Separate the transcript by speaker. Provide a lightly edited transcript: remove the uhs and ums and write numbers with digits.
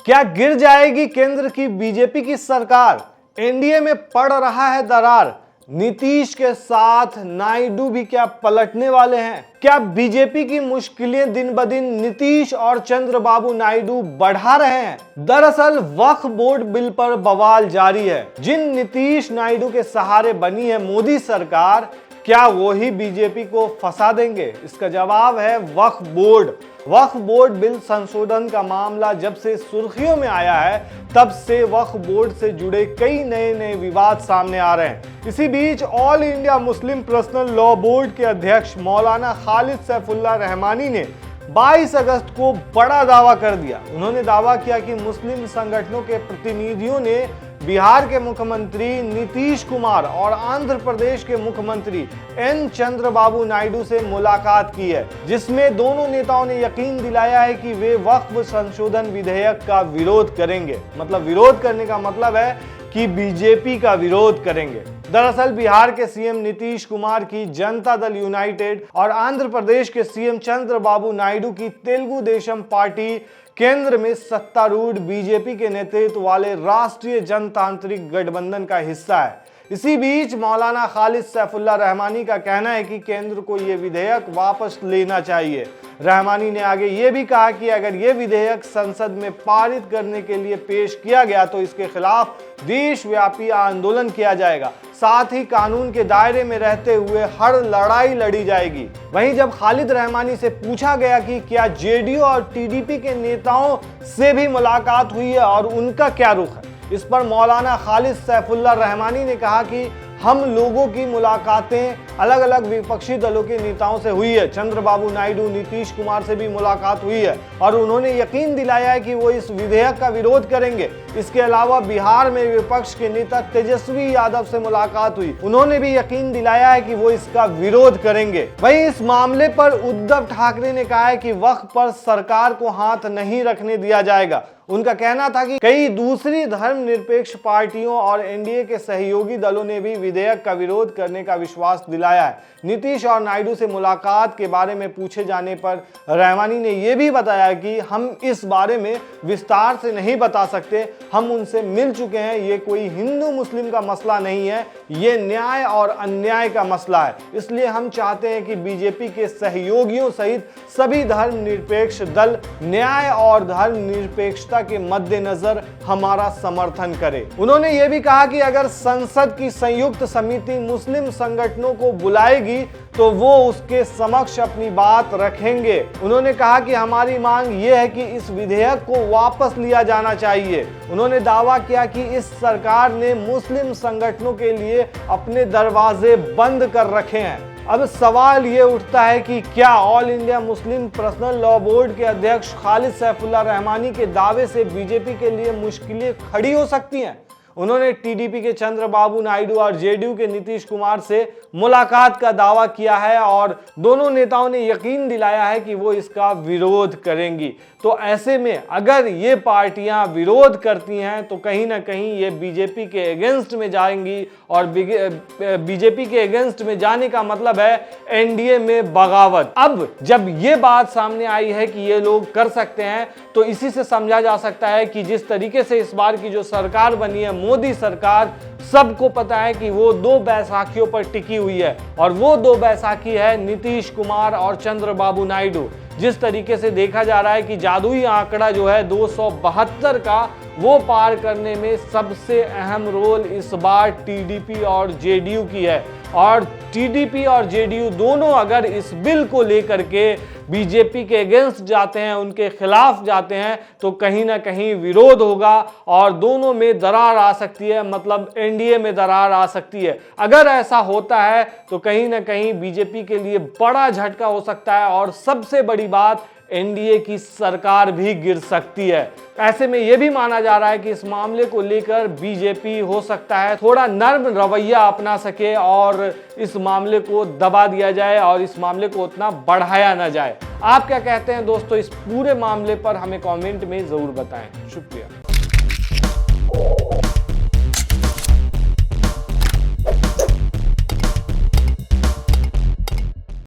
Speaker 1: क्या गिर जाएगी केंद्र की बीजेपी की सरकार? एनडीए में पड़ रहा है दरार। नीतीश के साथ नायडू भी क्या पलटने वाले हैं? क्या बीजेपी की मुश्किलें दिन ब दिन नीतीश और चंद्रबाबू नायडू बढ़ा रहे हैं? दरअसल वक्फ बोर्ड बिल पर बवाल जारी है। जिन नीतीश नायडू के सहारे बनी है मोदी सरकार, क्या वो ही बीजेपी को फंसा देंगे? इसका जवाब है वक्फ बोर्ड। वक्फ बोर्ड बिल संशोधन का मामला जब से सुर्खियों में आया है, तब से वक्फ बोर्ड से जुड़े कई नए विवाद सामने आ रहे हैं। इसी बीच All India Muslim Personal Law Board के अध्यक्ष मौलाना खालिद सैफुल्लाह रहमानी ने 22 अगस्त को बड़ा दावा कर दिया। उन्होंने दावा किया कि मुस्लिम संगठनों के प्रतिनिधियों ने बिहार के मुख्यमंत्री नीतीश कुमार और आंध्र प्रदेश के मुख्यमंत्री एन चंद्रबाबू नायडू से मुलाकात की है, जिसमें दोनों नेताओं ने यकीन दिलाया है कि वे वक्फ संशोधन विधेयक का विरोध करेंगे। मतलब विरोध करने का मतलब है कि बीजेपी का विरोध करेंगे। दरअसल बिहार के सीएम नीतीश कुमार की जनता दल यूनाइटेड और आंध्र प्रदेश के सीएम चंद्रबाबू नायडू की तेलुगु देशम पार्टी केंद्र में सत्तारूढ़ बीजेपी के नेतृत्व वाले राष्ट्रीय जनतांत्रिक गठबंधन का हिस्सा है। इसी बीच मौलाना खालिद सैफुल्लाह रहमानी का कहना है कि केंद्र को यह विधेयक वापस लेना चाहिए। रहमानी ने आगे ये भी कहा कि अगर ये विधेयक संसद में पारित करने के लिए पेश किया गया तो इसके खिलाफ देशव्यापी आंदोलन किया जाएगा। साथ ही कानून के दायरे में रहते हुए हर लड़ाई लड़ी जाएगी। वहीं जब खालिद रहमानी से पूछा गया कि क्या जेडीयू और टीडीपी के नेताओं से भी मुलाकात हुई है और उनका क्या रुख है, इस पर मौलाना खालिद सैफुल्लाह रहमानी ने कहा कि हम लोगों की मुलाकातें अलग अलग विपक्षी दलों के नेताओं से हुई है। चंद्रबाबू नायडू, नीतीश कुमार से भी मुलाकात हुई है और उन्होंने यकीन दिलाया है कि वो इस विधेयक का विरोध करेंगे। इसके अलावा बिहार में विपक्ष के नेता तेजस्वी यादव से मुलाकात हुई, उन्होंने भी यकीन दिलाया है कि वो इसका विरोध करेंगे। वहीं इस मामले पर उद्धव ठाकरे ने कहा है कि वक्फ पर सरकार को हाथ नहीं रखने दिया जाएगा। उनका कहना था कि कई दूसरी धर्मनिरपेक्ष पार्टियों और एनडीए के सहयोगी दलों ने भी विधेयक का विरोध करने का विश्वास दिलाया है। नीतीश और नायडू से मुलाकात के बारे में पूछे जाने पर रहमानी ने यह भी बताया कि हम इस बारे में विस्तार से नहीं बता सकते, हम उनसे मिल चुके हैं। ये कोई हिंदू मुस्लिम का मसला नहीं है, ये न्याय और अन्याय का मसला है। इसलिए हम चाहते हैं कि बीजेपी के सहयोगियों सहित सभी धर्मनिरपेक्ष दल न्याय और धर्मनिरपेक्षता के मद्देनजर हमारा समर्थन करें। उन्होंने ये भी कहा कि अगर संसद की संयुक्त समिति मुस्लिम संगठनों को बुलाएगी तो वो उसके समक्ष अपनी बात रखेंगे। उन्होंने कहा कि हमारी मांग ये है कि इस विधेयक को वापस लिया जाना चाहिए। उन्होंने दावा किया कि इस सरकार ने मुस्लिम संगठनों के लिए अपने दरवाजे बंद कर रखे हैं। अब सवाल ये उठता है कि क्या all India Muslim Personal Law Board के अध्यक्ष खालिद सैफुल्लाह रहमानी के दावे से बीजेपी के लिए मुश्किलें खड़ी हो सकती हैं? उन्होंने टीडीपी के चंद्रबाबू नायडू और जेडीयू के नीतीश कुमार से मुलाकात का दावा किया है और दोनों नेताओं ने यकीन दिलाया है कि वो इसका विरोध करेंगी। तो ऐसे में अगर ये पार्टियां विरोध करती हैं तो कहीं ना कहीं ये बीजेपी के अगेंस्ट में जाएंगी और बीजेपी के अगेंस्ट में जाने का मतलब है एनडीए में बगावत। अब जब ये बात सामने आई है कि ये लोग कर सकते हैं, तो इसी से समझा जा सकता है कि जिस तरीके से इस बार की जो सरकार बनी है मोदी सरकार, सबको पता है कि वो दो बैसाखियों पर टिकी हुई है और वो दो बैसाखी है नीतीश कुमार और चंद्रबाबू नायडू। जिस तरीके से देखा जा रहा है कि जादुई आंकड़ा जो है 272 का, वो पार करने में सबसे अहम रोल इस बार टीडीपी और जेडीयू की है। और टीडीपी और जेडीयू दोनों अगर इस बिल को लेकर के बीजेपी के अगेंस्ट जाते हैं, उनके खिलाफ जाते हैं, तो कहीं ना कहीं विरोध होगा और दोनों में दरार आ सकती है, मतलब एनडीए में दरार आ सकती है। अगर ऐसा होता है तो कहीं ना कहीं बीजेपी के लिए बड़ा झटका हो सकता है और सबसे बड़ी बात, एनडीए की सरकार भी गिर सकती है। ऐसे में यह भी माना जा रहा है कि इस मामले को लेकर बीजेपी हो सकता है थोड़ा नर्म रवैया अपना सके और इस मामले को दबा दिया जाए और इस मामले को उतना बढ़ाया ना जाए। आप क्या कहते हैं दोस्तों इस पूरे मामले पर? हमें कमेंट में जरूर बताएं। शुक्रिया।